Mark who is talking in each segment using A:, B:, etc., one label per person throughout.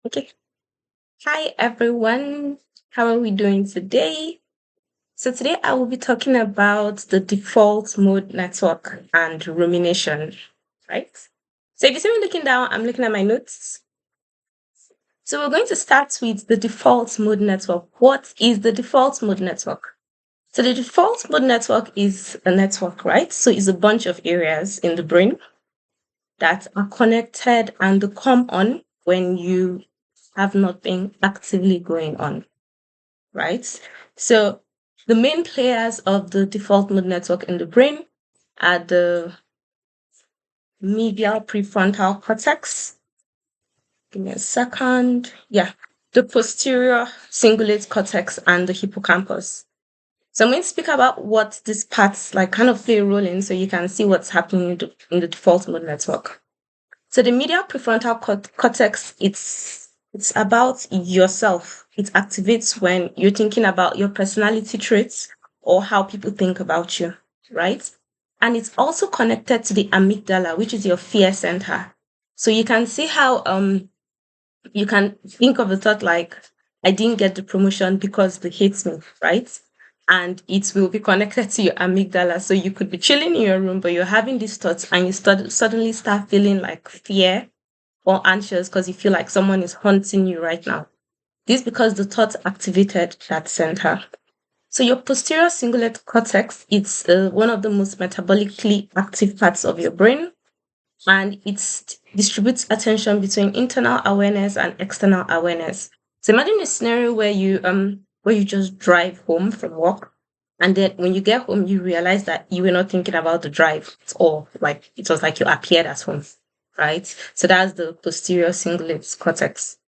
A: Okay. Hi, everyone. How are we doing today? So, today I will be talking about the default mode network and rumination, right? So, if you see me looking down, I'm looking at my notes. So, we're going to start with the default mode network. What is the default mode network? So, the default mode network is a network, right? So, it's a bunch of areas in the brain that are connected and come on when you have nothing actively going on, right? So the main players of the default mode network in the brain are the medial prefrontal cortex. Give me a second. Yeah, the posterior cingulate cortex and the hippocampus. So I'm going to speak about what these parts like kind of play a role in so you can see what's happening in the default mode network. So the medial prefrontal cortex, it's about yourself. It activates when you're thinking about your personality traits or how people think about you, right? And it's also connected to the amygdala, which is your fear center. So you can see how you can think of a thought like, I didn't get the promotion because they hate me, right? And it will be connected to your amygdala. So you could be chilling in your room, but you're having these thoughts and you suddenly start feeling like fear or anxious because you feel like someone is haunting you right now. This because the thoughts activated that center. So your posterior cingulate cortex, it's one of the most metabolically active parts of your brain, and it distributes attention between internal awareness and external awareness. So imagine a scenario where you just drive home from work, and then when you get home you realize that you were not thinking about the drive at all. Like it was like you appeared at home, right? So that's the posterior cingulate cortex.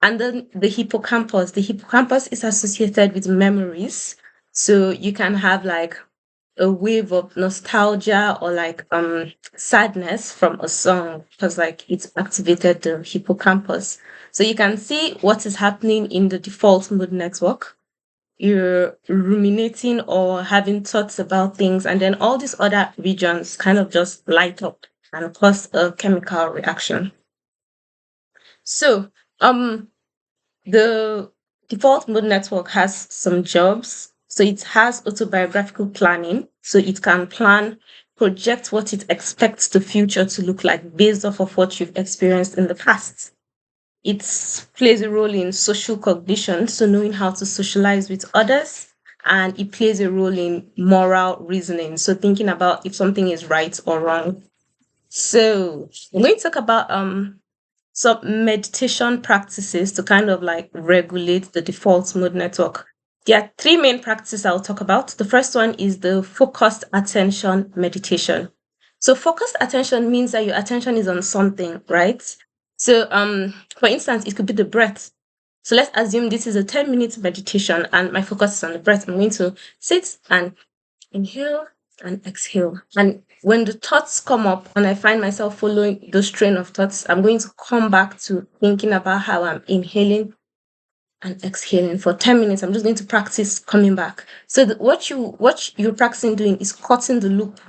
A: And then the hippocampus is associated with memories. So you can have like a wave of nostalgia or like sadness from a song because like it's activated the hippocampus. So you can see what is happening in the default mode network. You're ruminating or having thoughts about things, and then all these other regions kind of just light up and cause a chemical reaction. So the default mode network has some jobs. So it has autobiographical planning. So it can plan, project what it expects the future to look like based off of what you've experienced in the past. It plays a role in social cognition, so knowing how to socialize with others. And it plays a role in moral reasoning, so thinking about if something is right or wrong. So I'm going to talk about some meditation practices to kind of like regulate the default mode network. There are three main practices I'll talk about. The first one is the focused attention meditation. So focused attention means that your attention is on something, right? So for instance, it could be the breath. So let's assume this is a 10-minute meditation and my focus is on the breath. I'm going to sit and inhale and exhale. And when the thoughts come up and I find myself following those train of thoughts, I'm going to come back to thinking about how I'm inhaling and exhaling for 10 minutes. I'm just going to practice coming back. So what you're practicing doing is cutting the loop.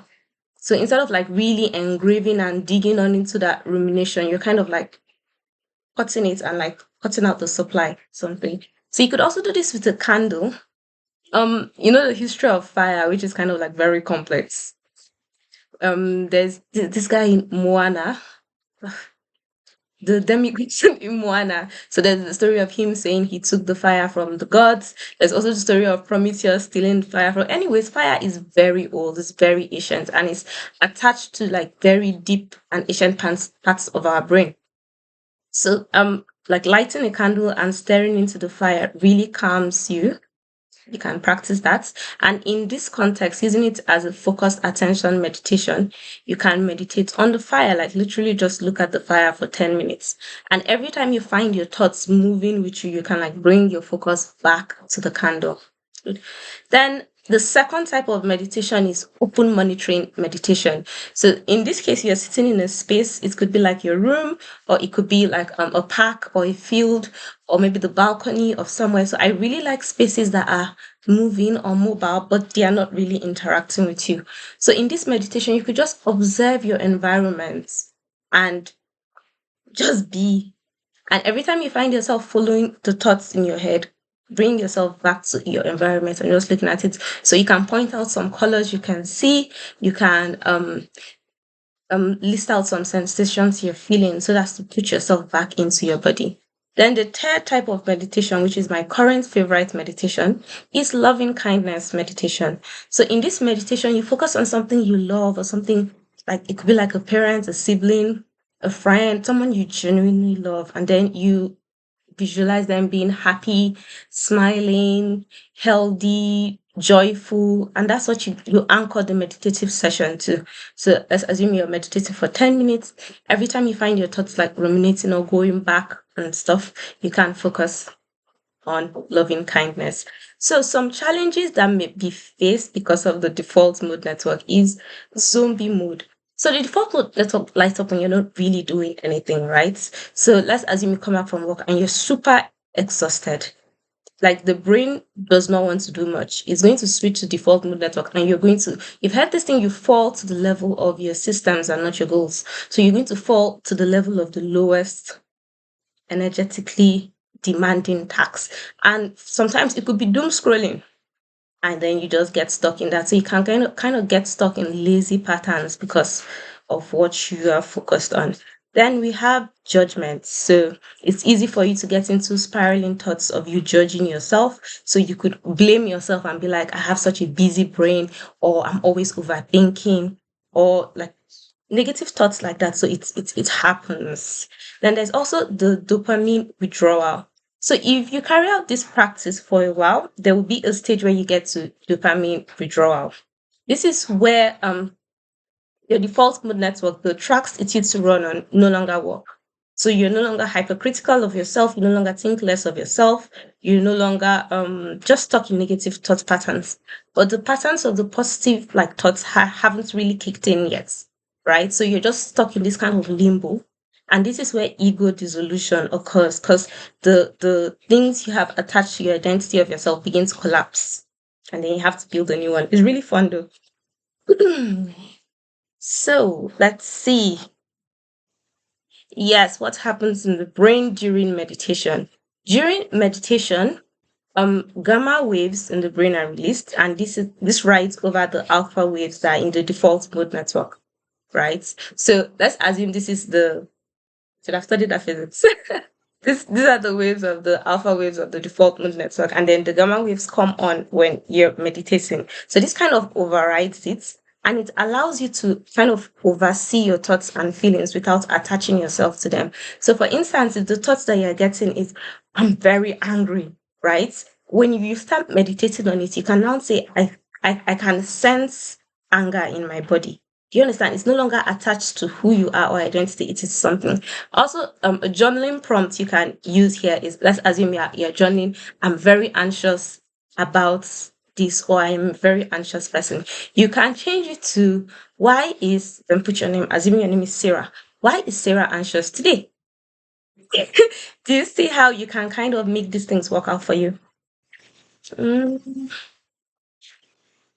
A: So instead of like really engraving and digging on into that rumination, you're kind of like cutting it and like cutting out the supply, something. So you could also do this with a candle. You know the history of fire, which is kind of like very complex. There's this guy in Moana, the demigod in Moana. So there's the story of him saying he took the fire from the gods. There's also the story of Prometheus stealing fire from. Anyways, fire is very old. It's very ancient, and it's attached to like very deep and ancient parts of our brain. So like lighting a candle and staring into the fire really calms you. You can practice that. And in this context, using it as a focused attention meditation, you can meditate on the fire, like literally just look at the fire for 10 minutes. And every time you find your thoughts moving with you, you can like bring your focus back to the candle. Good. Then the second type of meditation is open monitoring meditation. So in this case, you're sitting in a space. It could be like your room, or it could be like a park or a field, or maybe the balcony of somewhere. So I really like spaces that are moving or mobile, but they are not really interacting with you. So in this meditation, you could just observe your environment and just be. And every time you find yourself following the thoughts in your head, bring yourself back to your environment and just looking at it. So you can point out some colors you can see, you can list out some sensations you're feeling so that's to put yourself back into your body. Then the third type of meditation, which is my current favorite meditation, is loving kindness meditation. So in this meditation, you focus on something you love or something like it could be like a parent, a sibling, a friend, someone you genuinely love, and then you visualize them being happy, smiling, healthy, joyful, and that's what you anchor the meditative session to. So let's assume you're meditating for 10 minutes. Every time you find your thoughts like ruminating or going back and stuff, you can focus on loving kindness. So some challenges that may be faced because of the default mode network is zombie mode. So the default mode network lights up when you're not really doing anything, right? So let's assume you come back from work and you're super exhausted. Like the brain does not want to do much. It's going to switch to default mode network and you've had this thing, you fall to the level of your systems and not your goals. So you're going to fall to the level of the lowest energetically demanding tasks. And sometimes it could be doom scrolling and then you just get stuck in that. So you can kind of get stuck in lazy patterns because of what you are focused on. Then we have judgment. So it's easy for you to get into spiraling thoughts of you judging yourself. So you could blame yourself and be like, I have such a busy brain, or I'm always overthinking, or like negative thoughts like that. So it happens. Then there's also the dopamine withdrawal. So if you carry out this practice for a while, there will be a stage where you get to dopamine withdrawal. This is where your default mode network, the tracks it used to run on, no longer work. So you're no longer hypercritical of yourself, you no longer think less of yourself, you're no longer just stuck in negative thought patterns. But the patterns of the positive like thoughts haven't really kicked in yet, right? So you're just stuck in this kind of limbo. And this is where ego dissolution occurs because the things you have attached to your identity of yourself begin to collapse. And then you have to build a new one. It's really fun though. So let's see. Yes, what happens in the brain during meditation? During meditation, gamma waves in the brain are released, and this rides over the alpha waves that are in the default mode network, right? So let's assume this is the should have studied that physics. These are the waves of the alpha waves of the default mode network, and then the gamma waves come on when you're meditating. So this kind of overrides it, and it allows you to kind of oversee your thoughts and feelings without attaching yourself to them. So, for instance, if the thoughts that you're getting is, "I'm very angry," right? When you start meditating on it, you can now say, I can sense anger in my body." Do you understand? It's no longer attached to who you are or identity. It is something. Also, a journaling prompt you can use here is, let's assume you're journaling, "I'm very anxious about this," or "I'm a very anxious person." You can change it to, then put your name, assuming your name is Sarah. "Why is Sarah anxious today?" Do you see how you can kind of make these things work out for you? Mm,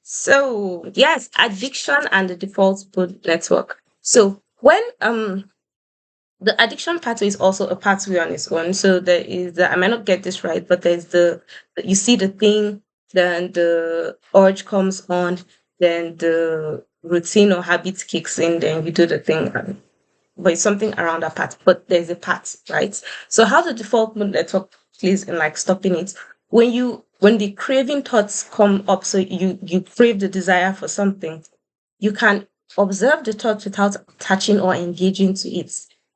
A: So yes, addiction and the default mode network. So when the addiction pathway is also a pathway on its own. So there is I might not get this right, but there's you see the thing, then the urge comes on, then the routine or habit kicks in, then you do the thing. But it's something around that path. But there's a path, right? So how the default mode network plays in like stopping it, when the craving thoughts come up, so you crave the desire for something, you can observe the thought without touching or engaging to it.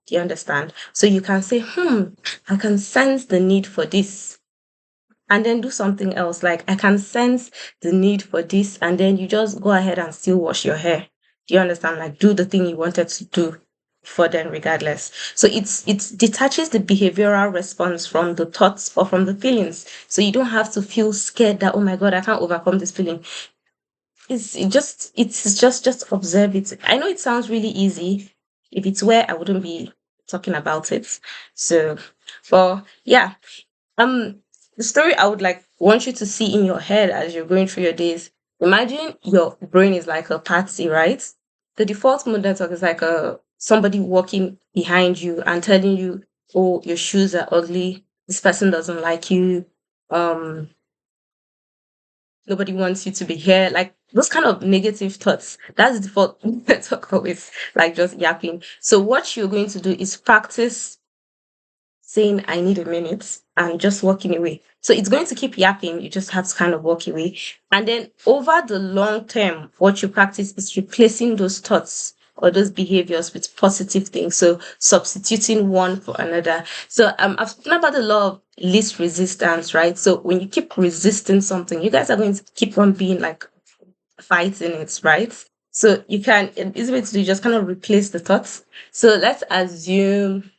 A: Do you understand? So you can say, I can sense the need for this. And then do something else. Like, I can sense the need for this. And then you just go ahead and still wash your hair. Do you understand? Like, do the thing you wanted to do for then, regardless. So it detaches the behavioral response from the thoughts or from the feelings. So you don't have to feel scared that, oh my God, I can't overcome this feeling. It's just observe it. I know it sounds really easy. If it's where I wouldn't be talking about it. So, but yeah, um, the story I would like want you to see in your head as you're going through your days. Imagine your brain is like a party, right? The default mode network is like a somebody walking behind you and telling you oh, your shoes are ugly, this person doesn't like you, um, nobody wants you to be here. Like those kind of negative thoughts. That's the default talk always, like just yapping. So what you're going to do is practice saying I need a minute and just walking away. So it's going to keep yapping. You just have to kind of walk away. And then over the long term, what you practice is replacing those thoughts or those behaviors with positive things. So substituting one for another. So I've spoken about the law of least resistance, right? So when you keep resisting something, you guys are going to keep on being like fighting it, right? So you can, an easy way to do, just kind of replace the thoughts. So let's assume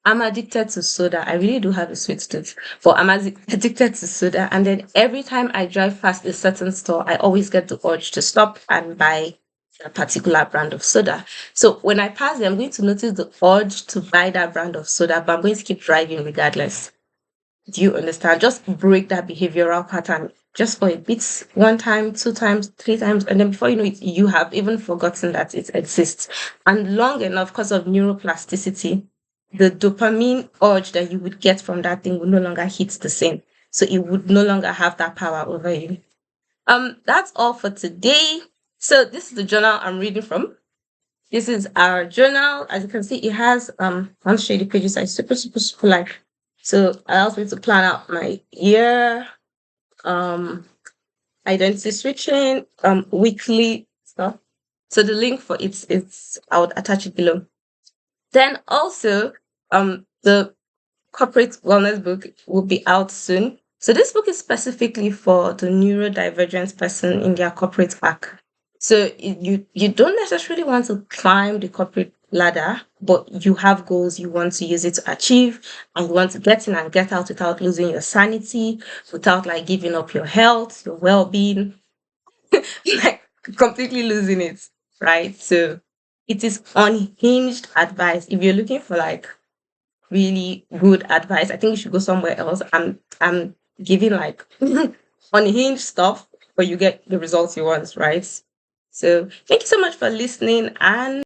A: I'm addicted to soda. I really do have a sweet tooth, but I'm addicted to soda. And then every time I drive past a certain store, I always get the urge to stop and buy a particular brand of soda. So when I pass it, I'm going to notice the urge to buy that brand of soda, but I'm going to keep driving regardless. Do you understand? Just break that behavioral pattern just for a bit, one time, two times, three times, and then before you know it, you have even forgotten that it exists. And long enough, because of neuroplasticity, the dopamine urge that you would get from that thing will no longer hit the same. So it would no longer have that power over you. That's all for today. So this is the journal I'm reading from. This is our journal. As you can see, it has one shady pages. I super like. So allows me to plan out my year, um, identity switching, weekly stuff. So the link for it is I would attach it below. Then also, the corporate wellness book will be out soon. So this book is specifically for the neurodivergent person in their corporate arc. So you don't necessarily want to climb the corporate ladder, but you have goals you want to use it to achieve, and you want to get in and get out without losing your sanity, without like giving up your health, your well-being, like completely losing it, right? So it is unhinged advice. If you're looking for like really good advice, I think you should go somewhere else. I'm giving like unhinged stuff, but you get the results you want, right? So thank you so much for listening, and